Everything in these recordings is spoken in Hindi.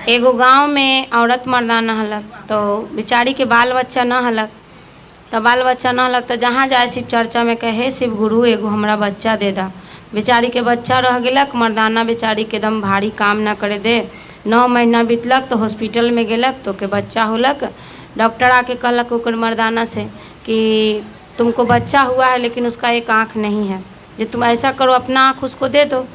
एगो गांव में औरत मर्दाना हलक, तो बेचारी के बाल बच्चा न हलक। तो बाल बच्चा न हलक तो जहाँ जाए शिव चर्चा में कहे शिव गुरु एगो हमरा बच्चा दे दा। बेचारी के बच्चा रह गलक, मर्दाना बेचारी के एकदम भारी काम ना करे दे। 9 महीना बीतलक तो हॉस्पिटल में गेलक तो के बच्चा होलक। डॉक्टर आके कहलक ओकर मर्दाना से कि तुमको बच्चा हुआ है लेकिन उसका एक आँख नहीं है, जो तुम ऐसा करो अपना आँख उसको दे दो।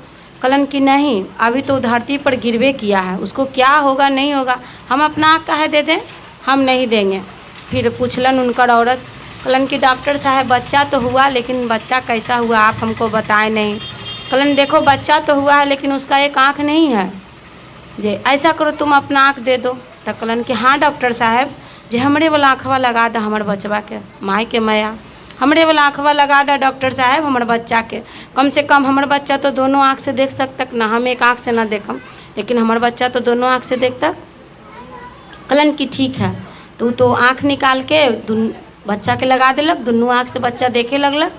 कलन कि नहीं, अभी तो धरती पर गिरवे किया है, उसको क्या होगा नहीं होगा, हम अपना आँख काहे दे दें, हम नहीं देंगे। फिर पूछलन उनकर औरत, कलन कि डॉक्टर साहब बच्चा तो हुआ लेकिन बच्चा कैसा हुआ आप हमको बताए नहीं। कलन देखो बच्चा तो हुआ है लेकिन उसका एक आँख नहीं है, जे ऐसा करो तुम अपना आँख दे दो। तो कलन कि हाँ डॉक्टर साहब, जे हमरे वाला आँखवा लगा दा हमर बचवा के, माई के मैया हमरे वाला आँखवा लगा दा डॉक्टर साहब हमर बच्चा के। कम से कम हमर बच्चा तो दोनों आँख से देख सकतक ना, हम एक आँख से ना देखम, लेकिन हमर बच्चा तो दोनों आँख से देखतक। कलन की ठीक है। तो आँख निकाल के बच्चा के लगा देलक, दोनों आँख से बच्चा देखे लगलक।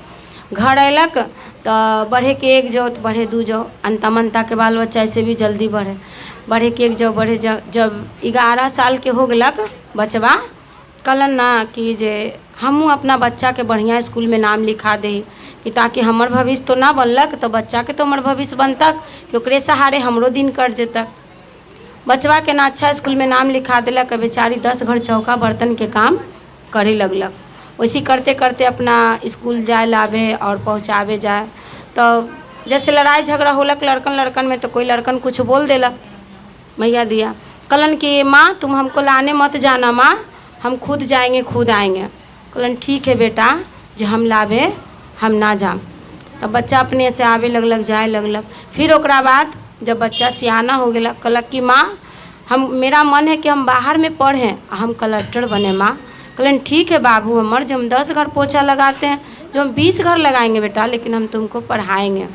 घर अयलक तो बढ़े के एक जो तो बढ़े 2 जो, अंता मनता के बाल बच्चा ऐसे भी जल्दी बढ़े, बढ़े के एक जो बढ़े जो। जब 11 साल के हो गलक बचवा, कहलन ना कि जे हमहूँ अपना बच्चा के बढ़िया स्कूल में नाम लिखा दे कि ताकि हमर भविष्य तो ना बनलक तो बच्चा के तो हमर भविष्य बनतक कि ओकरे सहारे हमरो दिन कट जेतक। बचवा के ना अच्छा स्कूल में नाम लिखा दिलक। बेचारी 10 घर चौका बर्तन के काम करे लगलक। वैसे करते करते अपना स्कूल जाए लावे और पहुँचावे जाए। तो जैसे लड़ाई झगड़ा होलक लड़कन में, तो कोई लड़कन कुछ बोल देलक मैया दिया। कलन कि माँ तुम हमको लाने मत जाना माँ, हम खुद जाएंगे खुद आएंगे। कलन ठीक है बेटा, जो हम लावे हम ना जाम। तब बच्चा अपने से आवे लगलक जाए लगलक। फिर ओकरा बाद जब बच्चा सियाना हो गया, कहलक कि माँ हम मेरा मन है कि हम बाहर में पढ़ें, हम कलेक्टर बने माँ। कहलन ठीक है बाबू हमर, जो हम 10 घर पोछा लगाते हैं, जो हम 20 घर लगाएंगे बेटा, लेकिन हम तुमको पढ़ाएंगे।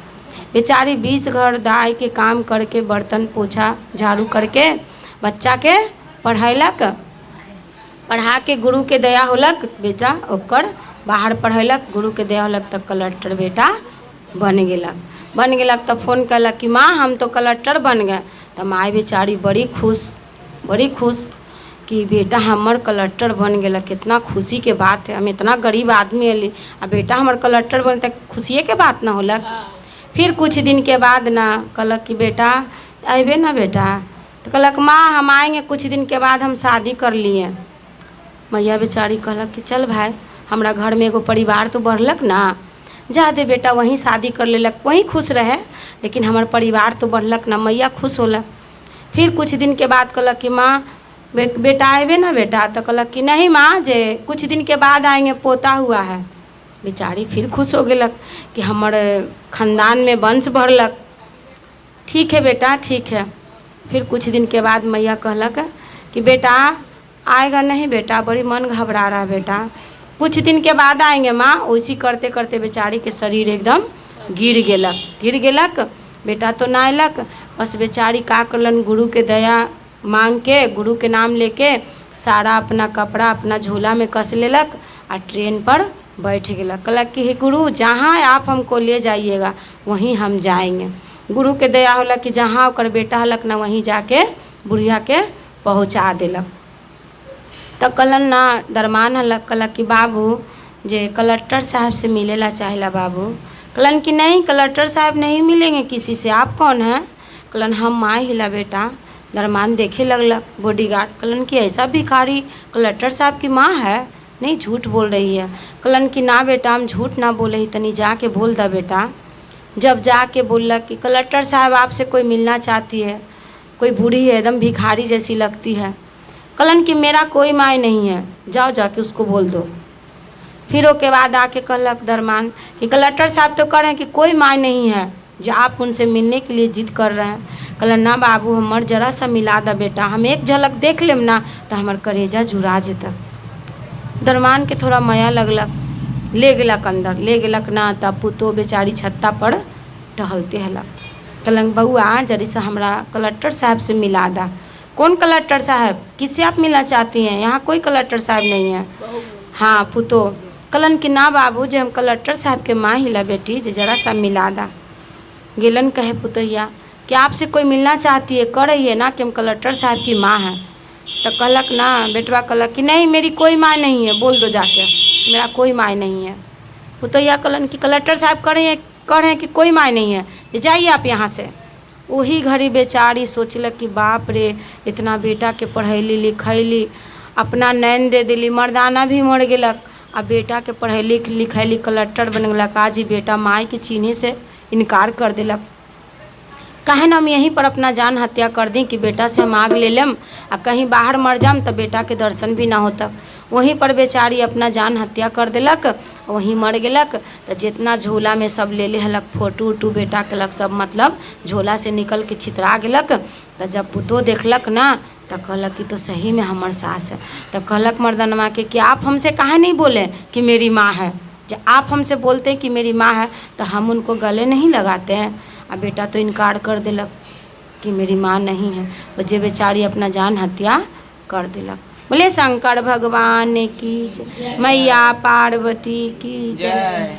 बेचारी 20 घर दाई के काम करके बर्तन पोछा झाड़ू करके बच्चा के पढ़ैलक। पढ़ा के गुरु के दया होलक, बेटा ओकर बाहर पढ़ैलक, गुरु के दया होलक तब कलेक्टर बेटा बन गेलक। तब फ़ोन कलक कि माँ हम तो कलेक्टर बन गए। तब माई बेचारी बड़ी खुश कि बेटा हमर कलेक्टर बन गेलक, कितना खुशी के बात है। हम इतना गरीब आदमी अली आ बेटा हमर कलेक्टर बन, तक खुशिये के बात ना होलक। फिर कुछ दिन के बाद ना कहलक कि बेटा अबे ना बेटा, तो कहलक माँ हम आएंगे कुछ दिन के बाद, हम शादी कर लिए। मैया बेचारी कहलक कि चल भाई, हमरा घर में एगो परिवार तो बढ़लक ना, जा दे बेटा वहीं शादी कर लेलक, वहीं खुश रहे, लेकिन हमार परिवार तो बढ़लक ना। मैया खुश होलक। फिर कुछ दिन के बाद कहलक कि माँ बेटा आएबे ना बेटा, तो कहलक कि नहीं माँ, जे कुछ दिन के बाद आएंगे, पोता हुआ है। बेचारी फिर खुश हो गेलक कि हमर खानदान में वंश बढ़लक। ठीक है बेटा ठीक है। फिर कुछ दिन के बाद मैया कहलक कि बेटा आएगा नहीं बेटा, बड़ी मन घबरा रहा है बेटा, कुछ दिन के बाद आएंगे माँ। वैसी करते करते बेचारी के शरीर एकदम गिर गेलक। बेटा तो ना अयलक, बस बेचारी का करलन, गुरु के दया मांग के, गुरु के नाम लेके सारा अपना कपड़ा अपना झोला में कस लेलक और ट्रेन पर बैठ गेलक। कहलक कि हे गुरु जहाँ आप हमको ले जाइएगा वहीं हम जाएंगे। गुरु के दया होलक कि जहाँ ओकर बेटा हलक ना वहीं जाके बुढ़िया के पहुँचा देलक। तब कहलन ना दरमान हलक, कहलक कि बाबू जे कलेक्टर साहब से मिलेला चाहेला बाबू। कहलन कि नहीं कलेक्टर साहब नहीं मिलेंगे किसी से, आप कौन हैं। कहलन हम माँ हिला बेटा। दरमान देखे लगलक बॉडीगार्ड। कहलन कि ऐसा भिखारी कलेक्टर साहब की माँ है, नहीं झूठ बोल रही है। कहलन कि ना बेटा हम झूठ ना बोले ही, तनी जाके बोल दा बेटा। जब जाके बोलक कि कलेक्टर साहब आपसे कोई मिलना चाहती है, कोई बूढ़ी है एकदम भिखारी जैसी लगती है। कहलन कि मेरा कोई माय नहीं है, जाओ जाके उसको बोल दो। फिर उसके बाद आके कहलक दरमान कि कलेक्टर साहब तो कह रहे हैं कि कोई माय नहीं है, जो आप उनसे मिलने के लिए जिद कर रहे हैं। कहलन ना बाबू हमर जरा सा मिला दा बेटा, हम एक झलक देख लेम ना तो हमर करेजा जुड़ा जेतक। दरमान के थोड़ा माया लगलक, ले गेलक अंदर, ले गेलक ना। तब पुतो बेचारी छत्ता पर टहलते हलक। कहलन बउआ जरी सा हमरा कलेक्टर साहब से मिला दा। कौन कलेक्टर साहब, किससे आप मिलना चाहती हैं, यहाँ कोई कलेक्टर साहब नहीं है। हाँ पुतो। कहलन कि ना बाबू जे हम कलेक्टर साहब के माँ हिला बेटी, जे जरा सा मिला दा। गेलन कहे पुतैया कि आपसे कोई मिलना चाहती है, कह रही है ना कि हम कलेक्टर साहब की माँ हैं। तो कहलक ना, बेटवा कहलक कि नहीं मेरी कोई माँ नहीं है, बोल दो जाके मेरा कोई माँ नहीं है। पुतैया कहलन कि कलेक्टर साहब कह रहे हैं कि कोई माँ नहीं है, जाइए आप यहाँ से। वही घड़ी बेचारी सोचलक कि बाप रे, इतना बेटा के पढ़ैली लिखैली, अपना नैन दे दिली, मर्दाना भी मर गेलक, आ बेटा के पढ़ैली लिखैली कलेक्टर बन गलक। आज ही बेटा माई के चीनी से इनकार कर दिलक। काहे ना हम यहीं पर अपना जान हत्या कर दी कि बेटा से हम आग ले लेम, आ कहीं बाहर मर जाम तो बेटा के दर्शन भी ना होता। वहीं पर बेचारी अपना जान हत्या कर दिलक, वहीं मर गेलक। तो जितना झोला में सब ले लेहलक, फोटो उटू बेटा केलक सब, मतलब झोला से निकल के छितरा गेलक। तो जब पुतोह देखलक ना तो कहलक कि तो सही में हमर सास है। तो कहलक मर्दनवा के कि आप हमसे काहे नहीं बोले कि मेरी माँ है, जब आप हमसे बोलते कि मेरी माँ है तो हम उनको गले नहीं लगाते हैं। अब बेटा तो इनकार कर दिलक कि मेरी माँ नहीं है, वो जे बेचारी अपना जान हत्या कर दिलक। बोले शंकर भगवान की जय, मैया पार्वती की जय।